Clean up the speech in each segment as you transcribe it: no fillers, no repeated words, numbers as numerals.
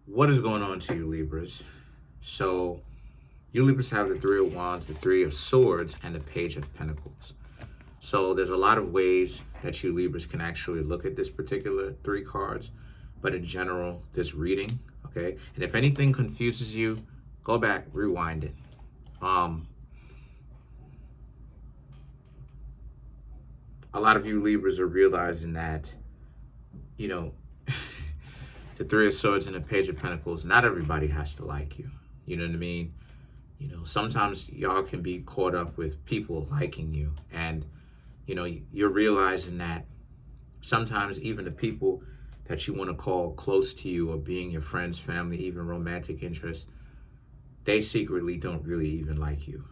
What is going on to you, Libras? So, you Libras have the Three of Wands, the Three of Swords, and the Page of Pentacles. So, there's a lot of ways that you Libras can actually look at this particular three cards, but in general, this reading, okay? And if anything confuses you, go back, rewind it. A lot of you Libras are realizing that, you know, the Three of Swords and the Page of Pentacles, not everybody has to like you. You know what I mean? You know, sometimes y'all can be caught up with people liking you. And, you know, you're realizing that sometimes even the people that you want to call close to you or being your friends, family, even romantic interests, they secretly don't really even like you.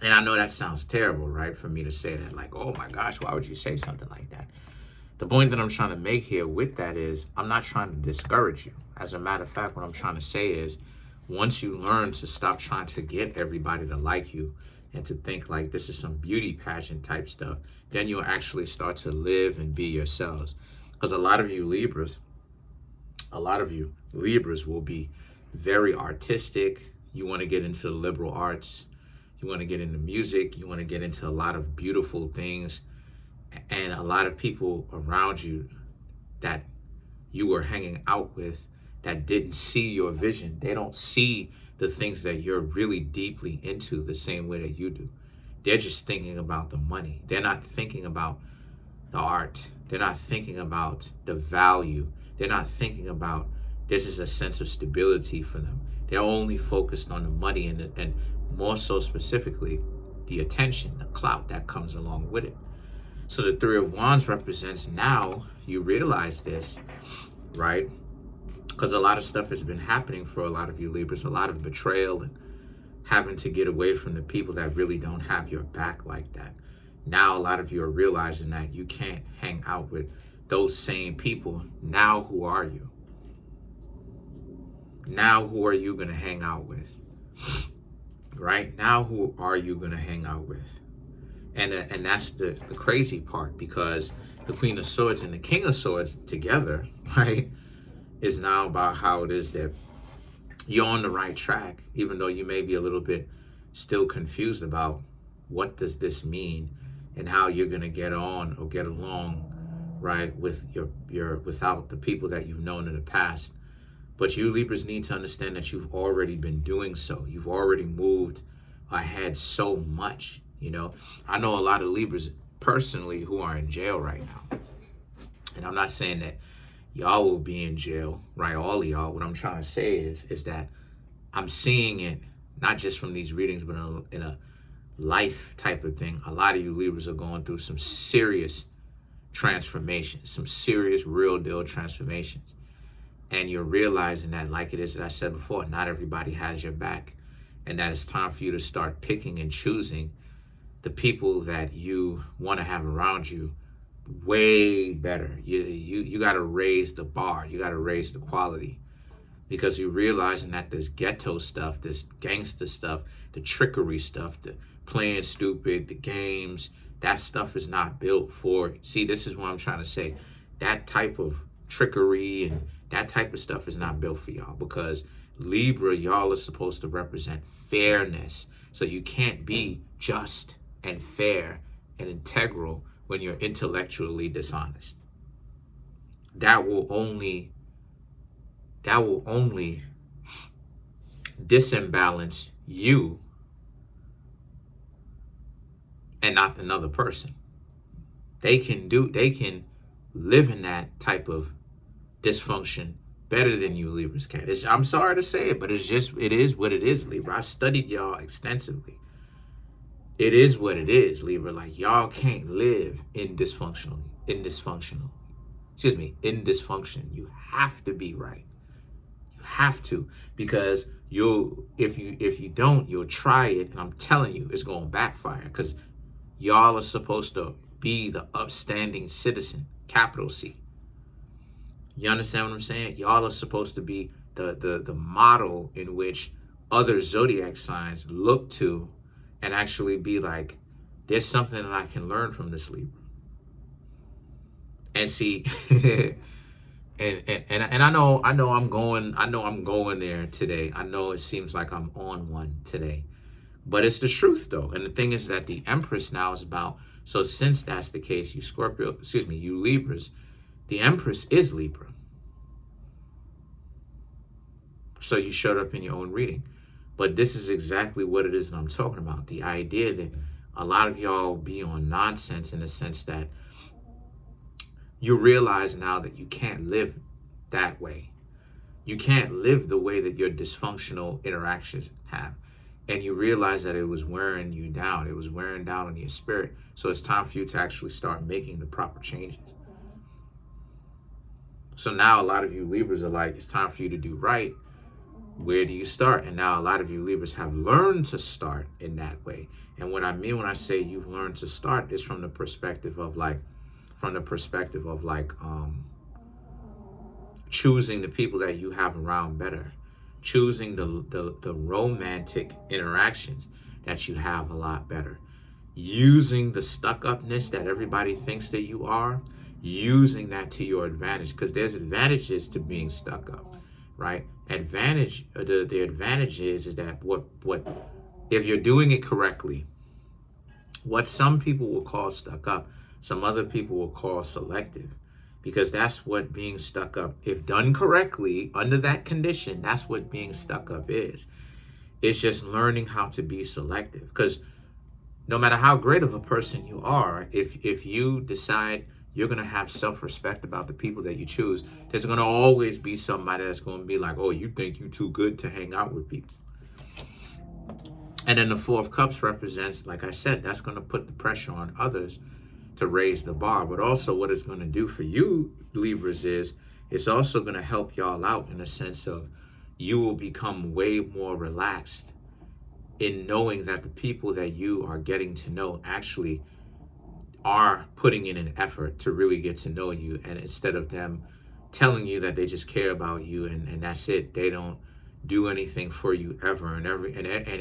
And I know that sounds terrible, right? For me to say that, like, oh my gosh, why would you say something like that? The point that I'm trying to make here with that is I'm not trying to discourage you. As a matter of fact, what I'm trying to say is once you learn to stop trying to get everybody to like you and to think like this is some beauty pageant type stuff, then you'll actually start to live and be yourselves. Because a lot of you Libras will be very artistic. You want to get into the liberal arts. You want to get into music. You want to get into a lot of beautiful things. And a lot of people around you that you were hanging out with that didn't see your vision. They don't see the things that you're really deeply into the same way that you do. They're just thinking about the money. They're not thinking about the art. They're not thinking about the value. They're not thinking about this is a sense of stability for them. They're only focused on the money and more so specifically, the attention, the clout that comes along with it. So the Three of Wands represents now you realize this, right? Because a lot of stuff has been happening for a lot of you Libras, a lot of betrayal and having to get away from the people that really don't have your back like that. Now a lot of you are realizing that you can't hang out with those same people. Now who are you? Now who are you going to hang out with? Right? Now who are you going to hang out with? And that's the crazy part, because the Queen of Swords and the King of Swords together, right, is now about how it is that you're on the right track, even though you may be a little bit still confused about what does this mean and how you're going to get on or get along, right, with your without the people that you've known in the past. But you Libras need to understand that you've already been doing so. You've already moved ahead so much. You know, I know a lot of Libras personally who are in jail right now. And I'm not saying that y'all will be in jail, right? All of y'all. What I'm trying to say is that I'm seeing it not just from these readings, but in a life type of thing. A lot of you Libras are going through some serious transformations, some serious real deal transformations. And you're realizing that, like it is that I said before, not everybody has your back. And that it's time for you to start picking and choosing the people that you want to have around you way better. You got to raise the bar. You got to raise the quality, because you're realizing that this ghetto stuff, this gangster stuff, the trickery stuff, the playing stupid, the games, that stuff is not built for. See, this is what I'm trying to say. That type of trickery and that type of stuff is not built for y'all, because Libra, y'all are supposed to represent fairness. So you can't be just and fair and integral when you're intellectually dishonest. That will only disembalance you and not another person. They can live in that type of dysfunction better than you Libras can. I'm sorry to say it, but it is what it is, Libra. I studied y'all extensively. It is what it is, Libra. Like, y'all can't live in dysfunction. You have to be right. You have to, because if you don't, you'll try it, and I'm telling you, it's going to backfire, because y'all are supposed to be the upstanding citizen, capital C. You understand what I'm saying? Y'all are supposed to be the model in which other zodiac signs look to and actually be like, there's something that I can learn from this Libra. And see, And I know I'm going there today. I know it seems like I'm on one today, but it's the truth though. And the thing is that the Empress now is about, so since that's the case, you Libras, the Empress is Libra. So you showed up in your own reading. But this is exactly what it is that I'm talking about. The idea that a lot of y'all be on nonsense in the sense that you realize now that you can't live that way. You can't live the way that your dysfunctional interactions have. And you realize that it was wearing you down. It was wearing down on your spirit. So it's time for you to actually start making the proper changes. So now a lot of you Libras are like, it's time for you to do right. Where do you start? And now a lot of you Libras have learned to start in that way. And what I mean when I say you've learned to start is from the perspective of choosing the people that you have around better, choosing the romantic interactions that you have a lot better, using the stuck-upness that everybody thinks that you are, using that to your advantage, because there's advantages to being stuck up, right? The advantage is that what if you're doing it correctly, what some people will call stuck up, some other people will call selective, because that's what being stuck up, if done correctly under that condition, that's what being stuck up is. It's just learning how to be selective, because no matter how great of a person you are, if you decide you're going to have self-respect about the people that you choose, there's going to always be somebody that's going to be like, oh, you think you're too good to hang out with people. And then the Four of Cups represents, like I said, that's going to put the pressure on others to raise the bar. But also what it's going to do for you, Libras, is it's also going to help y'all out in a sense of you will become way more relaxed in knowing that the people that you are getting to know actually are putting in an effort to really get to know you. And instead of them telling you that they just care about you and that's it, they don't do anything for you ever. And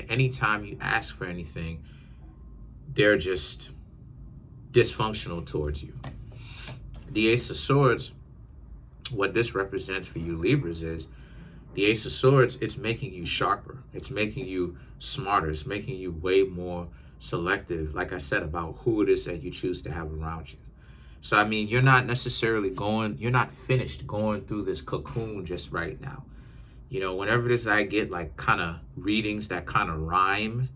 anytime you ask for anything, they're just dysfunctional towards you. The Ace of Swords, what this represents for you Libras is the Ace of Swords, it's making you sharper. It's making you smarter. It's making you way more selective, like I said, about who it is that you choose to have around you. So, I mean, you're not finished going through this cocoon just right now. You know, whenever I get like kind of readings that kind of rhyme,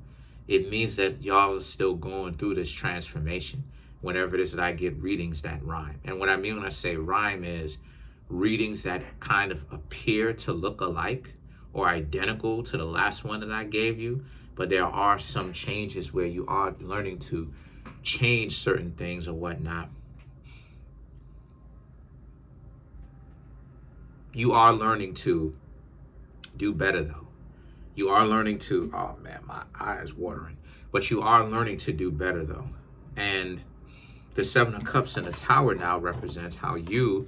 it means that y'all are still going through this transformation. Whenever it is that I get readings that rhyme. And what I mean when I say rhyme is readings that kind of appear to look alike or identical to the last one that I gave you, but there are some changes where you are learning to change certain things or whatnot. You are learning to do better though. You are learning to, oh man, my eye is watering, but you are learning to do better though. And the Seven of Cups in the Tower now represents how you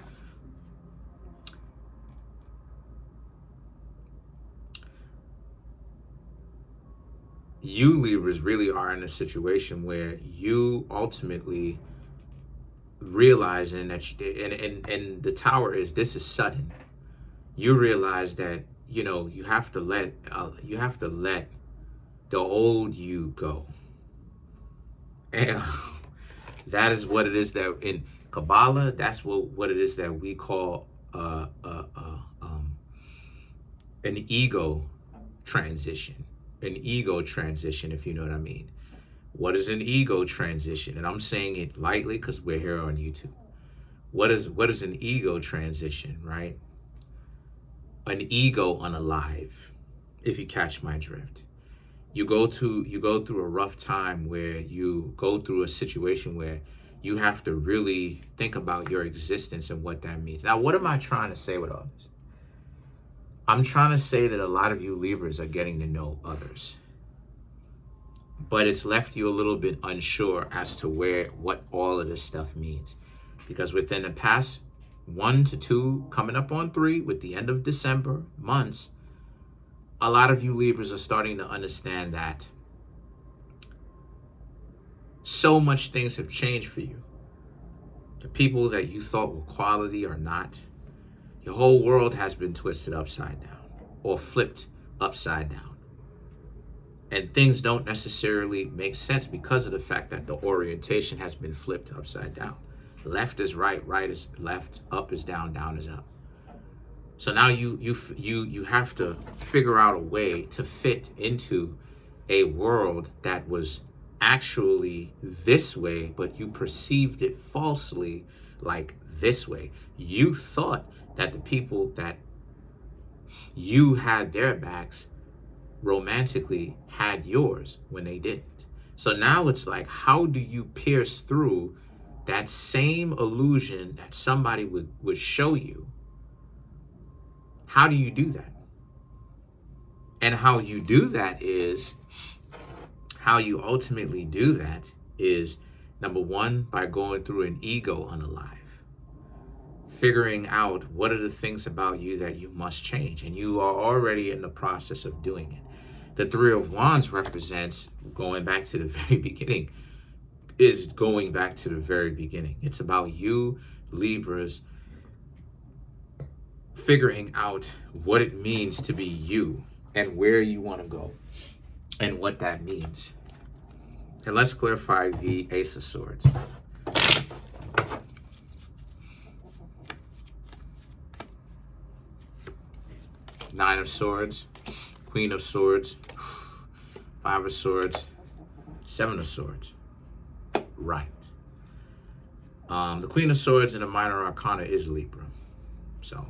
Libras really are in a situation where you ultimately realizing that and the Tower is, this is sudden. You realize that, you know, you have to let the old you go. And that is what it is that in Kabbalah, that's what it is that we call an ego transition. An ego transition, if you know what I mean. What is an ego transition? And I'm saying it lightly because we're here on YouTube. What is an ego transition, right? An ego unalive, if you catch my drift. You go through a rough time where you go through a situation where you have to really think about your existence and what that means. Now, what am I trying to say with all this? I'm trying to say that a lot of you Libras are getting to know others, but it's left you a little bit unsure as to what all of this stuff means. Because within the past 1 to 2, coming up on 3, with the end of December months, a lot of you Libras are starting to understand that so much things have changed for you. The people that you thought were quality are not. Your whole world has been twisted upside down or flipped upside down. And things don't necessarily make sense because of the fact that the orientation has been flipped upside down. Left is right, right is left, up is down, down is up. So now you have to figure out a way to fit into a world that was actually this way, but you perceived it falsely like this way. You thought that the people that you had their backs romantically had yours when they didn't. So now it's like, how do you pierce through that same illusion that somebody would show you? How do you do that? And how you do that is, how you ultimately do that is, number one, by going through an ego unalive. Figuring out what are the things about you that you must change. And you are already in the process of doing it. The Three of Wands represents going back to the very beginning, is going back to the very beginning. It's about you, Libras, figuring out what it means to be you and where you want to go and what that means. And let's clarify the Ace of Swords. Nine of Swords, Queen of Swords, Five of Swords, Seven of Swords. Right. The Queen of Swords in the Minor Arcana is Libra. So,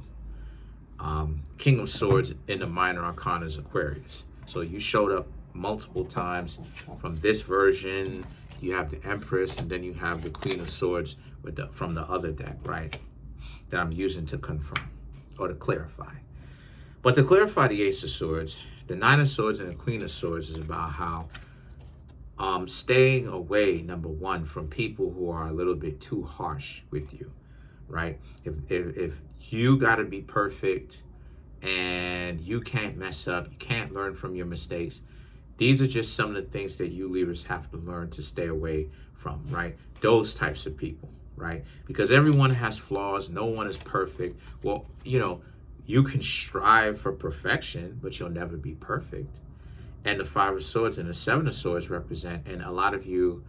King of Swords in the Minor Arcana is Aquarius. So you showed up multiple times from this version. You have the Empress, and then you have the Queen of Swords from the other deck, right? That I'm using to confirm or to clarify. But to clarify the Ace of Swords, the Nine of Swords and the Queen of Swords is about how staying away, number one, from people who are a little bit too harsh with you, right? If you got to be perfect and you can't mess up, you can't learn from your mistakes, these are just some of the things that you Libras have to learn to stay away from, right? Those types of people, right? Because everyone has flaws. No one is perfect. Well, you know, you can strive for perfection, but you'll never be perfect. And the Five of Swords and the Seven of Swords represent, and a lot of you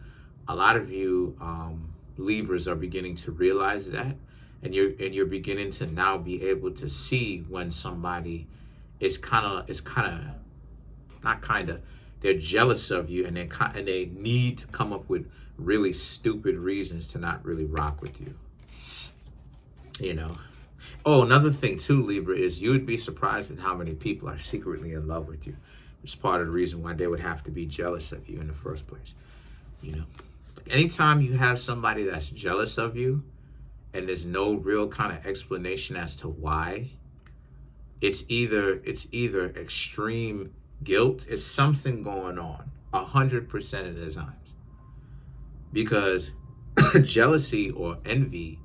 Libras are beginning to realize that, and you're beginning to now be able to see when somebody is they're jealous of you, and they need to come up with really stupid reasons to not really rock with you. You know. Oh, another thing too, Libra, is you would be surprised at how many people are secretly in love with you. It's part of the reason why they would have to be jealous of you in the first place. You know, anytime you have somebody that's jealous of you and there's no real kind of explanation as to why, it's either extreme guilt, it's something going on 100% of the times. Because jealousy or envy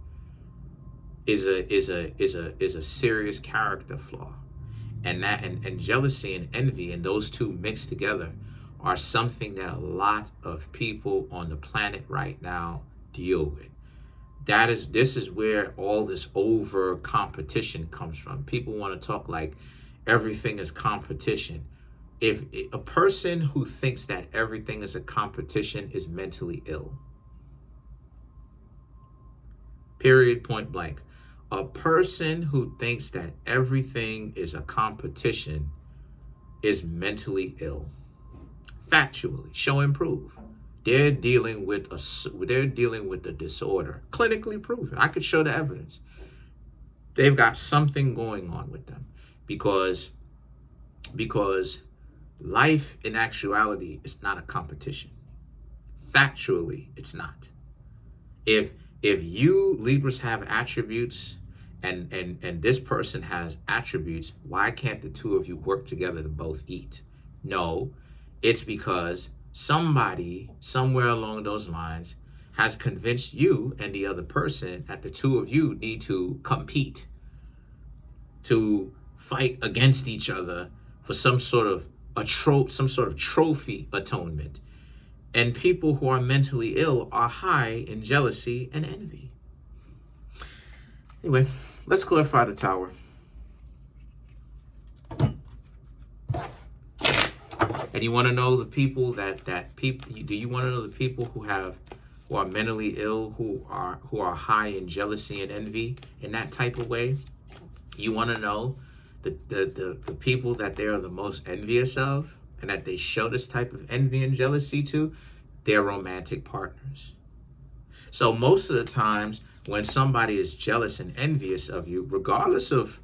is a serious character flaw. And jealousy and envy, and those two mixed together, are something that a lot of people on the planet right now deal with. This is where all this over competition comes from. People want to talk like everything is competition. If a person who thinks that everything is a competition is mentally ill. Period, point blank. A person who thinks that everything is a competition is mentally ill. Factually, show and prove. They're dealing with a disorder, clinically proven. I could show the evidence. They've got something going on with them because life in actuality is not a competition. Factually, it's not. If you Libras have attributes and this person has attributes, why can't the two of you work together to both eat? No, it's because somebody somewhere along those lines has convinced you and the other person that the two of you need to compete, to fight against each other for some sort of trophy atonement. And people who are mentally ill are high in jealousy and envy. Anyway, Let's clarify the Tower. And you want to know the people do you want to know the people who are mentally ill, who are high in jealousy and envy in that type of way? You want to know the people that they are the most envious of and that they show this type of envy and jealousy to? Their romantic partners. So most of the times when somebody is jealous and envious of you, regardless of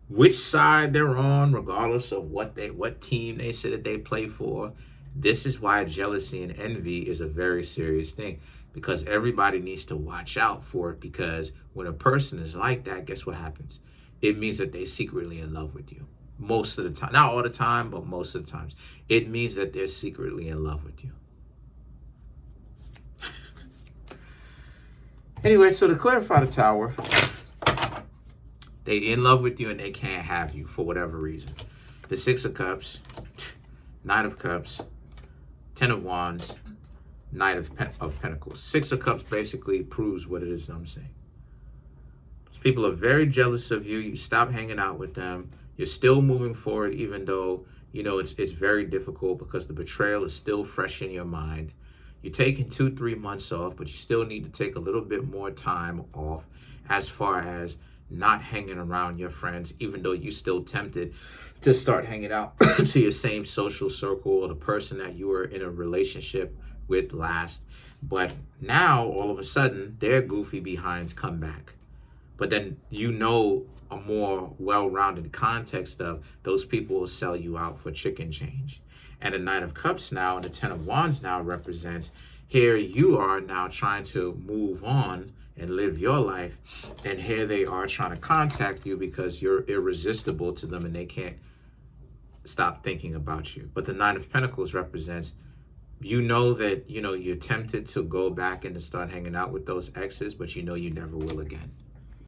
which side they're on, regardless of what team they say that they play for, this is why jealousy and envy is a very serious thing, because everybody needs to watch out for it, because when a person is like that, guess what happens? It means that they're secretly in love with you. Most of the time, not all the time, but most of the times, it means that they're secretly in love with you. Anyway, so to clarify the Tower, they in love with you and they can't have you for whatever reason. The Six of Cups, Knight of Cups, Ten of Wands, Knight of Pentacles. Six of Cups basically proves what it is I'm saying. People are very jealous of you. You stop hanging out with them. You're still moving forward, even though, you know, it's very difficult because the betrayal is still fresh in your mind. You're taking 2-3 months off, but you still need to take a little bit more time off as far as not hanging around your friends, even though you're still tempted to start hanging out to your same social circle or the person that you were in a relationship with last. But now, all of a sudden, their goofy behinds come back. But then you know a more well-rounded context of those people will sell you out for chicken change. And the Knight of Cups now and the Ten of Wands now represents, here you are now trying to move on and live your life, and here they are trying to contact you because you're irresistible to them and they can't stop thinking about you. But the Nine of Pentacles represents, you know that, you know, you're tempted to go back and to start hanging out with those exes, but you know you never will again.